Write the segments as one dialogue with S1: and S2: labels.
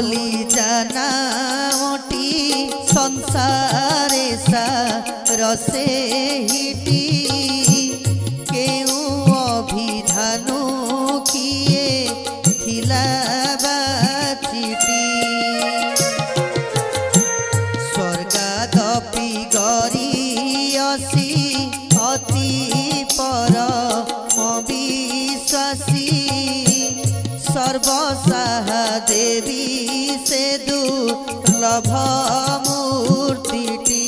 S1: बोली जाना मोटी संसारे सा रसे हिटी केउ अभिधानु किए थिला बाचिटी स्वर्गादपि गरियसी अति परम विश्वासी सर्वसाहा देवी से दुर्लभ मूर्तिटी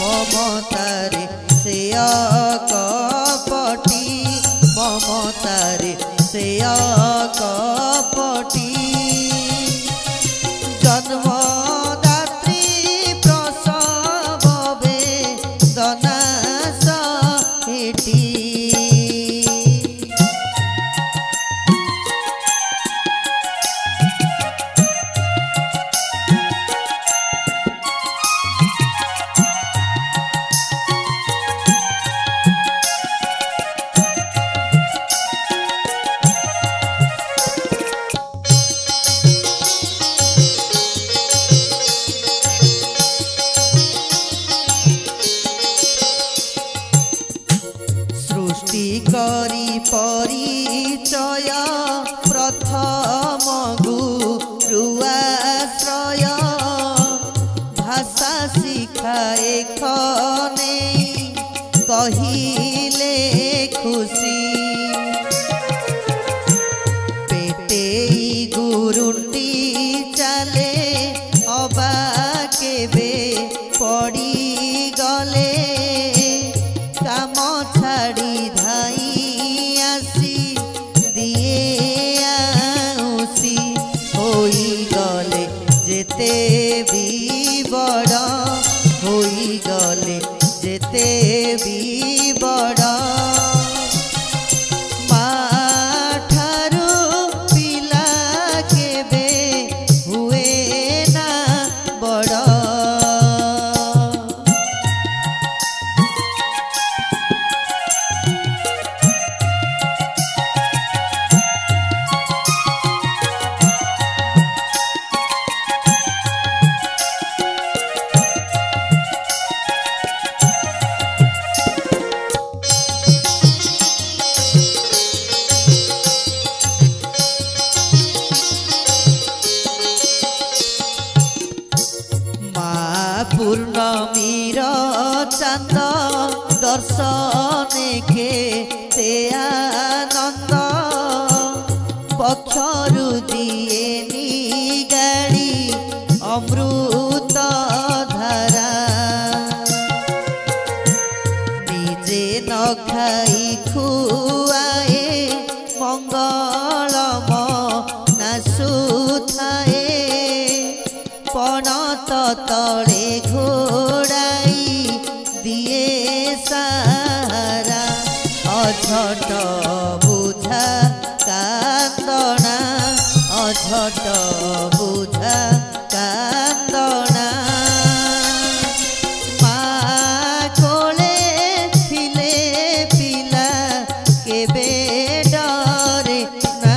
S1: ममतारे से कपटी ममतारे से कपटी जन्मदात्री प्रसव वेदना सहेटी करी परिचय प्रथम गुरुआश्रय भाषा शिखाए खने कहिले खुशी पेटे गुरुंडी चले अबा केबे पड़ी गले काम छाड़ी धाई आसी दिए आउसी होई गले जेते भी बड़ होई गले जेते भी बड़ माठारू पिला केबे हुए ना बड़ पूर्णमीर चंद दर्शने के ते आनंद पक्षरु दिए निगाड़ी अमृत धारा निजे न खाई खुआए मंगलम नासुथाए पणत तले घोड़ाई दिए सारा अझट बुझा कांदना अझट बुझा कांदना माँ कोले थिले पिला केबे डरे ना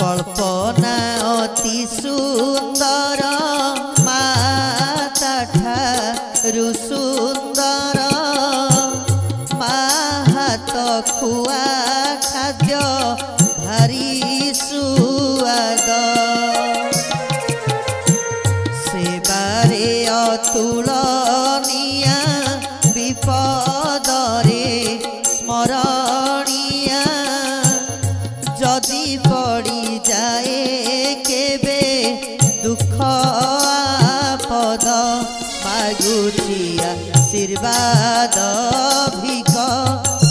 S1: कल्पना अति सुंदर माता ठारू सुंदर हाथ खुआ खाद्य भारी सुआद सेबारे अतुलनिया विपदरे स्मरणिया जदि पड़ी जाए केबे दुख आपद मागुछिया आशीर्वाद भिक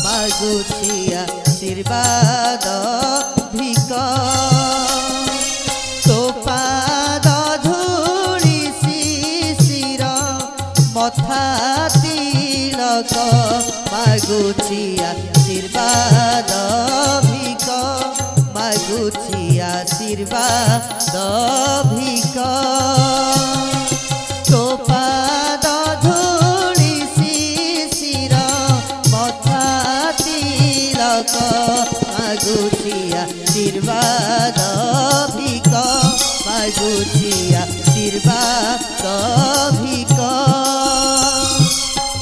S1: मागुछिया आशीर्वाद भिक तो पाद धूल मथा तिलक मागुची आशीर्वाद भिक मागुची आशीर्वाद भिक तो पाद धूली शिशिर मथा तिलक मागुची आशीर्वाद भिक मागुची आशीर्वाद भिक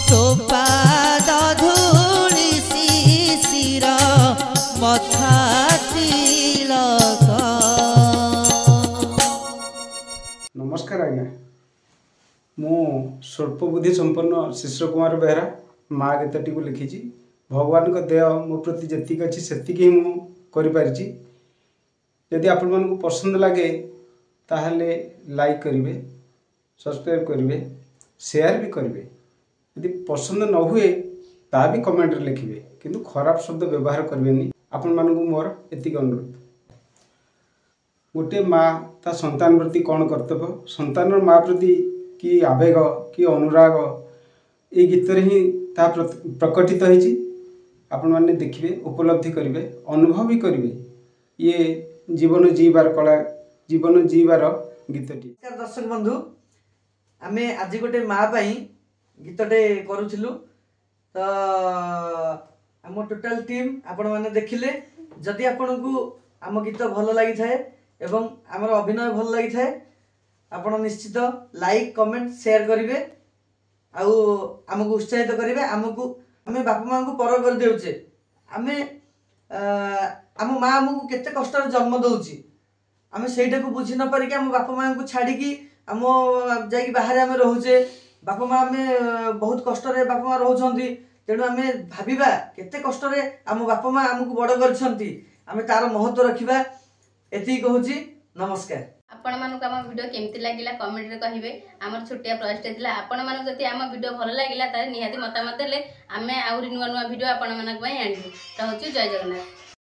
S1: तो पाद धूली शिशिर मथा तिलक।
S2: नमस्कार आज्ञा मु स्वल्प बुद्धि संपन्न शिशिर कुमार बेहरा माँ गीतटी को लिखी भगवान को देह मो प्रति जी अच्छी से मुझे यदि आपण मानक पसंद लगे ताहले लाइक करेंगे सब्सक्राइब करेंगे शेयर भी करेंगे यदि पसंद न हुए ता भी कमेंट लिखिए किंतु खराब शब्द व्यवहार करेंगे आपण मानक मोर एतिक अनुरोध। गोटे माँ ता संतान प्रति कौन कर्तव्य संतान माँ प्रति कि आवेग कि अनुराग ये गीत ही ता प्रकटित होती आपण मैंने देखिए उपलब्धि करेंगे अनुभव भी करेंगे ये जीवन जीवार कला जीवन जीवार गीतटी।
S3: दर्शक बंधु आमे आज गोटे माँ गीतटे करूँ तो आम टोटाल टीम आपण मैंने देखिले जदि आपण को आम गीत भल लगी थाए एवं आमर अभिनय भल लगी थाए आपण निश्चित लाइक कमेंट शेयर करेंगे आमको उत्साहित करेंगे आमको आम बापा माँ को पर कर देउचे आमे आम माँ आमको केते कष्ट जन्म दौची आम से बुझी न पारिक आम बापा माँ को छाड़ी आम जा बाहर आम रोचे बापा माँ आम बहुत कष्ट बापा माँ रोचे तेणु आम भाविबा केते कष्ट आम बापा माँ आमको बड़ कर तार महत्व रखा एति कहूँ नमस्कार।
S4: आपण मानक आम वीडियो केमती लगिला कमेंट रे कहिबे हमर छोटिया प्रोजेक्ट थिला आपण मानक जति आम वीडियो भल लागिला तारे निहाती मतामत देले आमे आउरी नुवा नुवा वीडियो आपण मानक पई आनिबु। रहउछु जय जगन्नाथ।